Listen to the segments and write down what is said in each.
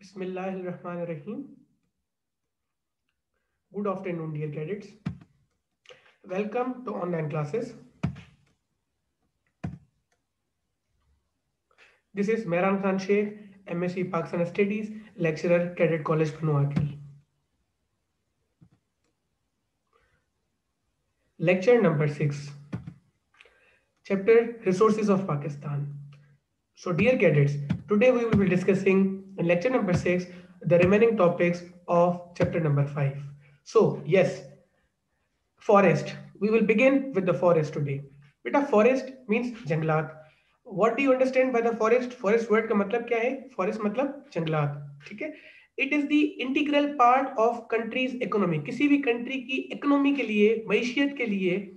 Bismillahirrahmanirrahim. Good afternoon, dear cadets. Welcome to online classes. This is Mehran Khan Sheikh, MSc Pakistan Studies, lecturer, Cadet College, Banwakil. Lecture number 6. Chapter Resources of Pakistan. So, dear cadets, today we will be discussing in lecture number 6 the remaining topics of chapter number 5. So, yes, forest. We will begin with the forest today. Beta, forest means जंगलात. What do you understand by the forest? Forest word का मतलब क्या है? Forest मतलब जंगलात. ठीक है? It is the integral part of country's economy. किसी भी country की economy के लिए, मैशियत के लिए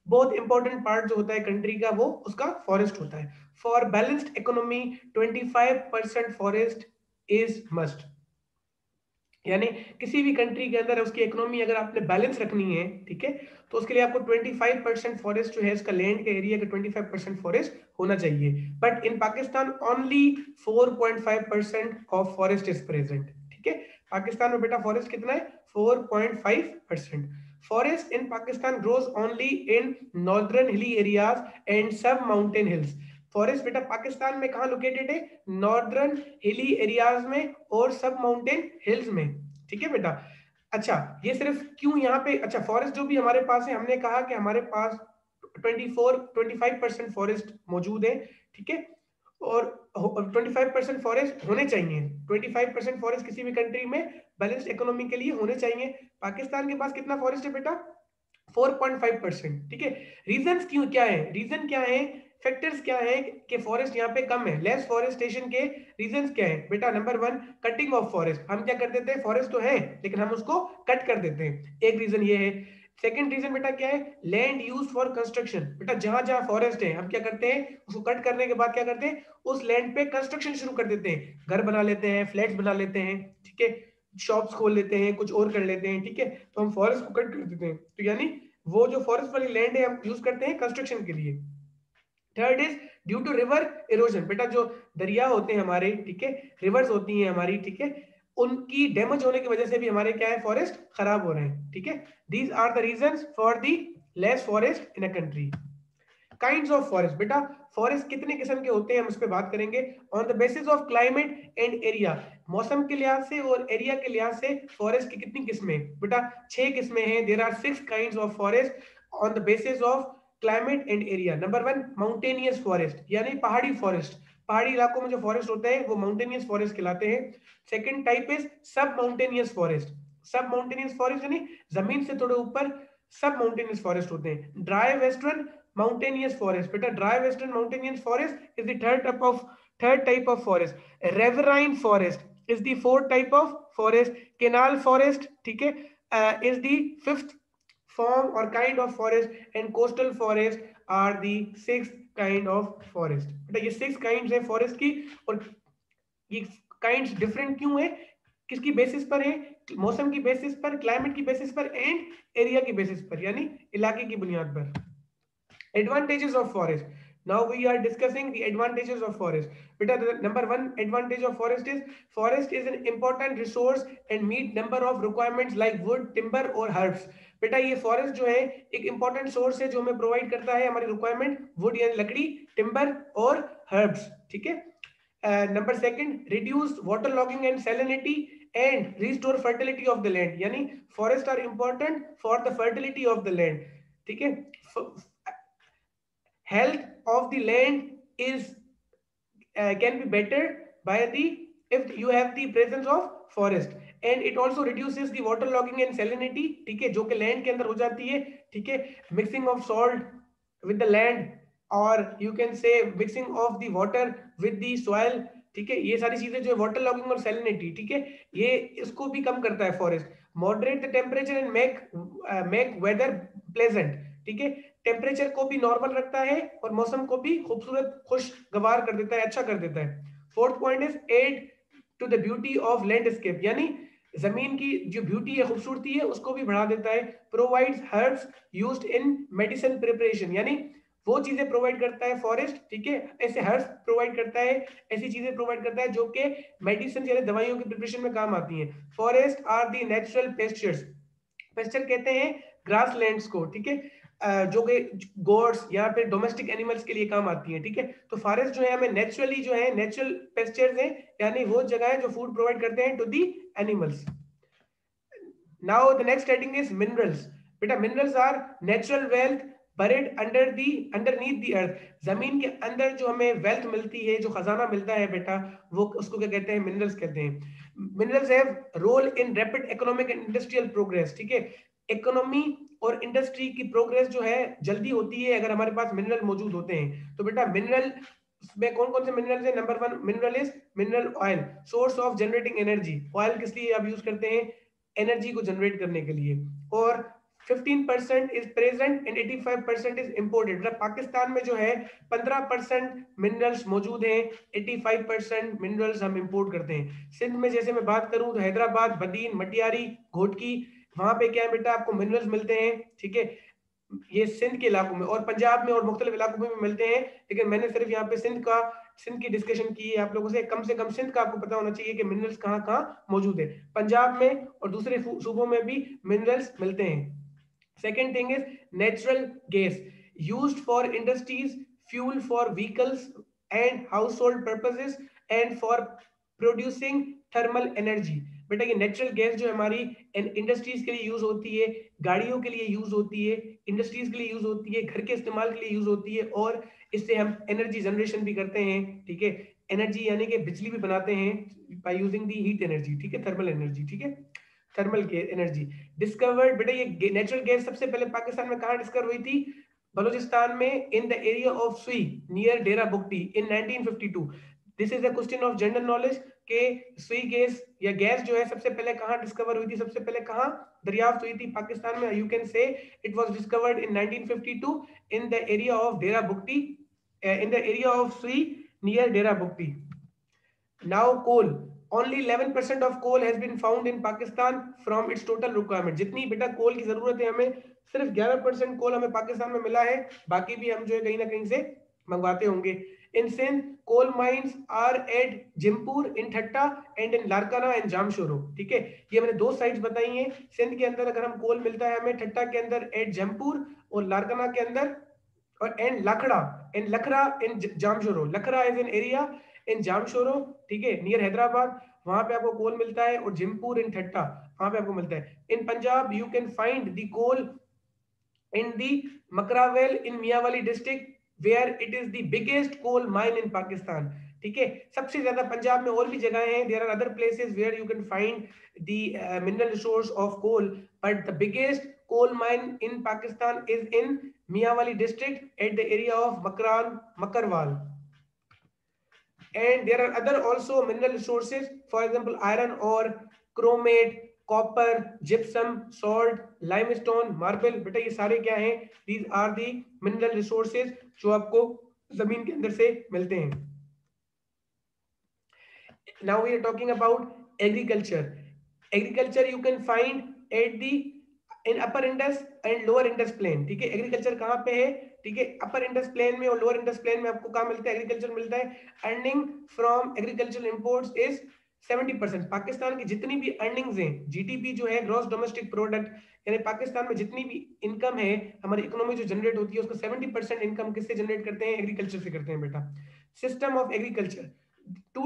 बहुत इंपॉर्टेंट पार्ट जो होता है कंट्री का वो उसका फॉरेस्ट होता है. For balanced economy 25% forest is must. यानी किसी भी कंट्री के अंदर उसकी इकोनॉमी अगर आपने बैलेंस रखनी है, ठीक है, तो उसके लिए आपको 25% फॉरेस्ट जो है इसका लैंड के एरिया का 25% फॉरेस्ट होना चाहिए. But in Pakistan only 4.5% of forest is present. ठीक है, पाकिस्तान में बेटा फॉरेस्ट कितना है? 4.5%. Forest in Pakistan grows only in northern hilly areas and सब माउंटेन हिल्स. फॉरेस्ट बेटा पाकिस्तान में कहां लोकेटेड है? नॉर्दर्न हिली एरियाज में और सब माउंटेन हिल्स में. ठीक है बेटा. अच्छा, ये सिर्फ क्यों यहाँ पे? अच्छा, फॉरेस्ट जो भी हमारे पास है, हमने कहा कि हमारे पास 25% फॉरेस्ट मौजूद है. ठीक है, और 25% फॉरेस्ट होने चाहिए. 25% फॉरेस्ट किसी भी कंट्री में बैलेंस्ड इकोनॉमी के लिए होने चाहिए. पाकिस्तान के पास कितना फॉरेस्ट है बेटा? 4.5%. ठीक है. रीजंस क्यों, क्या है रीजन, क्या है फैक्टर्स, क्या है कि फॉरेस्ट यहाँ पे कम है, लेस फॉरेस्टेशन के रीजंस क्या है बेटा? Number 1, cutting of forest. हम क्या कर देते हैं? फॉरेस्ट तो है लेकिन हम उसको कट कर देते हैं. एक रीजन ये है. सेकंड रीजन बेटा क्या है? Land use for construction. बेटा जहां जहां फॉरेस्ट है हम क्या करते हैं? उसको कट करने के बाद क्या करते हैं? उस लैंड पे कंस्ट्रक्शन शुरू कर देते हैं. घर बना लेते हैं, फ्लैट्स बना लेते हैं, ठीक है, शॉप्स खोल लेते हैं, कुछ और कर लेते हैं. ठीक है, तो हम फॉरेस्ट को कट कर देते हैं. तो यानी वो जो फॉरेस्ट वाली लैंड है हम यूज करते हैं कंस्ट्रक्शन के लिए. Third is due to river erosion. बेटा जो दरिया होते हैं हमारे, ठीक है, रिवर्स होती हैं हमारी, ठीक है, उनकी डैमेज होने की वजह से भी हमारे क्या है? फॉरेस्ट खराब हो रहे हैं. ठीक है, these are the reasons for the less forest in a country. Kinds of forest. बेटा फॉरेस्ट कितने किस्म के होते हैं हम उस पर बात करेंगे. On the basis of climate and area. मौसम के लिहाज से और एरिया के लिहाज से फॉरेस्ट की कितनी किस्में? बेटा 6 किस्में हैं. There are 6 kinds of forest on the basis of climate and area. Number 1, mountainous forest, यानी पहाड़ी फॉरेस्ट. पहाड़ी इलाकों में जो फॉरेस्ट होते हैं वो माउंटेनियस फॉरेस्ट कहलाते हैं. सेकंड टाइप इज सब माउंटेनियस फॉरेस्ट. सब माउंटेनियस फॉरेस्ट यानी जमीन से थोड़े ऊपर सब माउंटेनियस फॉरेस्ट होते हैं. Dry western mountainous forest. Beta dry western mountainous forest is the third type of forest. Riverine forest is the fourth type of forest. Canal forest, ठीक है, is the fifth form or kind of forest, and coastal forest are the sixth kind of forest. बेटा ये 6 kinds है forest की, और ये kinds different क्यों है? किसकी बेसिस पर है? मौसम की बेसिस पर, क्लाइमेट की बेसिस पर एंड एरिया की बेसिस पर, यानी इलाके की बुनियाद पर. Advantages of forest. Now we are discussing the advantages of forest. Beta, the number 1 advantage of forest is an important resource and meet number of requirements like wood, timber or herbs. बेटा ये forest जो है एक important source है जो हमें provide करता है हमारी रिक्वायरमेंट, वुड यानी लकड़ी, टिम्बर और हर्ब्स. ठीक है. Number 2, reduce water logging and salinity and restore fertility of the land. यानी forest are important for the fertility of the land. ठीक है. Health of the land is can be bettered by the if you have the presence of forest, and it also reduces the water logging and salinity. ठीक है, जो कि land के अंदर हो जाती है. ठीक है, mixing of salt with the land, और you can say mixing of the water with the soil. ठीक है, ये सारी चीजें जो है वाटर लॉगिंग और सैलिनिटी, ठीक है, ये इसको भी कम करता है forest. Moderate the temperature and make weather pleasant. ठीक है, टेम्परेचर को भी नॉर्मल रखता है और मौसम को भी खूबसूरत, खुशगवार कर देता है, अच्छा कर देता है. Fourth point is add to the beauty of landscape. यानी जमीन की जो ब्यूटी है, खूबसूरती है, उसको भी बढ़ा देता है. Provides herbs used in medicine preparation. यानी वो चीजें प्रोवाइड करता है फॉरेस्ट, ठीक है, ऐसे हर्ब्स प्रोवाइड करता है, ऐसी चीजें प्रोवाइड करता है जो कि मेडिसिन यानी दवाइयों की प्रिपरेशन में काम आती हैं। Forest are the natural pastures, pasture कहते हैं ग्रास लैंड्स को, ठीक है, जो कि गोड्स या फिर डोमेस्टिक एनिमल्स के लिए काम आती है, ठीक है। तो फॉरेस्ट जो है हमें नेचुरली जो है नेचुरल पेस्चर्स हैं, यानी वो जगह है जो फूड प्रोवाइड करते हैं to the animals. Now the next heading is minerals. बेटा minerals are natural wealth buried under the underneath the earth, जमीन के अंदर जो हमें वेल्थ मिलती है, जो खजाना मिलता है बेटा, वो उसको क्या कहते हैं, मिनरल्स कहते हैं। Minerals have role in rapid economic and industrial progress, ठीक है, इकोनॉमी और इंडस्ट्री की प्रोग्रेस जो है जल्दी होती है अगर हमारे पास मिनरल मौजूद होते हैं। तो बेटा मिनरल में कौन कौन से मिनरल्स हैं? Number 1 mineral is mineral oil, source of generating energy. Oil किस लिए आप यूज करते हैं? एनर्जी को जनरेट करने के लिए। और 15% is present and 85% is imported. मतलब पाकिस्तान में जो है 15% मिनरल्स मौजूद हैं, 85% मिनरल्स हम इंपोर्ट करते हैं। सिंध में जैसे मैं बात करूं तो हैदराबाद, बदीन, मटियारी, घोटकी, वहां पे क्या है बेटा, आपको मिनरल्स मिलते हैं, ठीक है, ये सिंध के इलाकों में, और पंजाब में और मुख्तलिफ इलाकों में भी मिलते हैं। लेकिन मैंने सिर्फ यहाँ पे सिंध की डिस्कशन की है आप लोगों से। कम सिंध का आपको पता होना चाहिए कि मिनरल्स कहाँ कहाँ मौजूद है। पंजाब में और दूसरे सूबों में भी मिनरल्स मिलते हैं। Second thing is natural gas used for industries, fuel for vehicles and household purposes and for producing thermal energy। बेटा ये नेचुरल गैस जो हमारी इंडस्ट्रीज के लिए यूज होती है, गाड़ियों के लिए यूज होती है, इंडस्ट्रीज के लिए यूज होती है, घर के इस्तेमाल के लिए यूज होती है, और इससे हम एनर्जी जनरेशन भी करते हैं, ठीक है, एनर्जी यानी कि बिजली भी बनाते हैं by using the heat energy, ठीक है, थर्मल एनर्जी, ठीक है, थर्मल एनर्जी। डिस्कवर्ड बेटा ये नेचुरल गैस सबसे पहले पाकिस्तान में कहां डिस्कवर हुई थी? बलूचिस्तान में, इन द एरिया ऑफ सुई near Dera Bugti in 1952। This is a question of general knowledge के सुई गैस या गैस जो है सबसे पहले कहां डिस्कवर हुई थी, सबसे पहले कहां दरियाफ्त हुई थी पाकिस्तान में? यू कैन से it was discovered in 1952 in the area of Dera Bugti, in the area of सुई near Dera Bugti. Now coal, only 11% of coal has been found in Pakistan from its total requirement। जितनी बेटा कोल की जरूरत है हमें, सिर्फ 11% कोल हमें पाकिस्तान में मिला है, बाकी भी हम जो है कहीं ना कहीं से मंगवाते होंगे। In Sindh coal mines are at Jhimpir, in Thatta and in Larkana and Jamshoro, ठीक है, ये मैंने दो साइट्स बताई हैं। सिंध के अंदर अगर हम कोल मिलता है हमें, ठट्टा के अंदर एट जमपुर, और लारकाना के अंदर और and Lakhra in Jamshoro. Lakhra is an area in Jamshoro, ठीक है, नियर हैदराबाद, वहां पे आपको कोल मिलता है। और जिमपुर इन ठट्टा, वहां पे आपको मिलता है। In Punjab you can find the coal in the Makarwal in Mianwali district where it is the biggest coal mine in Pakistan, ठीक है, सबसे ज्यादा पंजाब में और भी जगहें हैं, there are other places where you can find the mineral resource of coal, but the biggest coal mine in Pakistan is in Miawali district at the area of Makarwal. And there are other also mineral resources, for example iron ore, chromate, copper, gypsum, salt, limestone, marble। बेटा ये सारे क्या हैं? These are the mineral resources जो आपको जमीन के अंदर से मिलते हैं। Now we are talking about agriculture. Agriculture you can find at the in upper Indus and lower Indus plain, ठीक है, एग्रीकल्चर कहाँ पे है, ठीक है, अपर इंडस प्लेन में और लोअर इंडस प्लेन में आपको कहाँ मिलता है? एग्रीकल्चर मिलता है। Earning from agriculture imports is 70%। Pakistan की जितनी भी अर्निंग्स हैं, जीडीपी जो है ग्रॉस डोमेस्टिक प्रोडक्ट, यानी पाकिस्तान में जितनी भी इनकम है, हमारी इकोनॉमी जो जनरेट होती है, उसको 70% इनकम किससे जनरेट करते हैं? एग्रीकल्चर से करते हैं बेटा। System of agriculture, two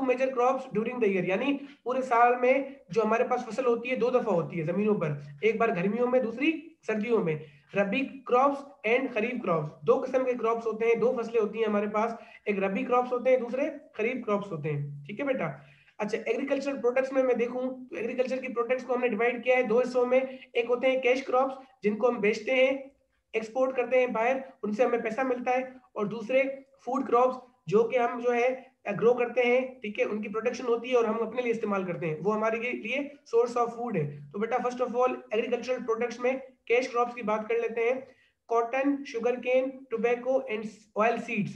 major crops during the year, यानी पूरे साल में जो हमारे पास फसल होती है दो दफा होती है जमीनों पर, एक बार गर्मियों में, दूसरी सर्दियों में। रबी क्रॉप्स एंड खरीफ क्रॉप्स, दो किस्म के क्रॉप्स होते हैं, दो फसलें होती हैं हमारे पास, एक रबी क्रॉप्स होते हैं, दूसरे खरीफ क्रॉप्स होते हैं, ठीक है बेटा। अच्छा, एग्रीकल्चर प्रोडक्ट्स में मैं देखूं तो एग्रीकल्चर की प्रोडक्ट्स को हमने डिवाइड किया है दो हिस्सों में। एक होते हैं कैश क्रॉप्स, जिनको हम बेचते हैं, एक्सपोर्ट करते हैं बाहर, उनसे हमें पैसा मिलता है। और दूसरे फूड क्रॉप्स, जो कि हम जो है ग्रो करते हैं, ठीक है, उनकी प्रोडक्शन होती है और हम अपने लिए इस्तेमाल करते हैं, वो हमारे लिए सोर्स ऑफ फूड है। तो बेटा first of all agricultural products में कैश क्रॉप्स की बात कर लेते हैं। Cotton, sugar cane, tobacco and oil seeds,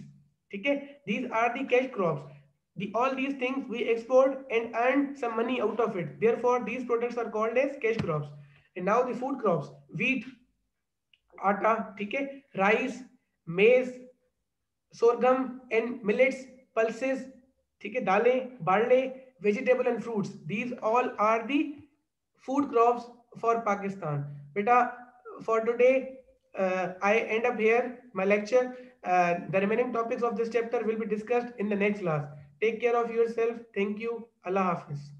ठीक है, these are the cash crops. All these things we export and earn some money out of it. Therefore, these products are called as cash crops. And now the food crops: wheat, आटा, ठीक है, rice, मेज, sorghum and millets, pulses, ठीक है, दालें, barley, vegetable and fruits, these all are the food crops for Pakistan. Beta, for today I end up here my lecture. The remaining topics of this chapter will be discussed in the next class. Take care of yourself. Thank you. Allah Hafiz.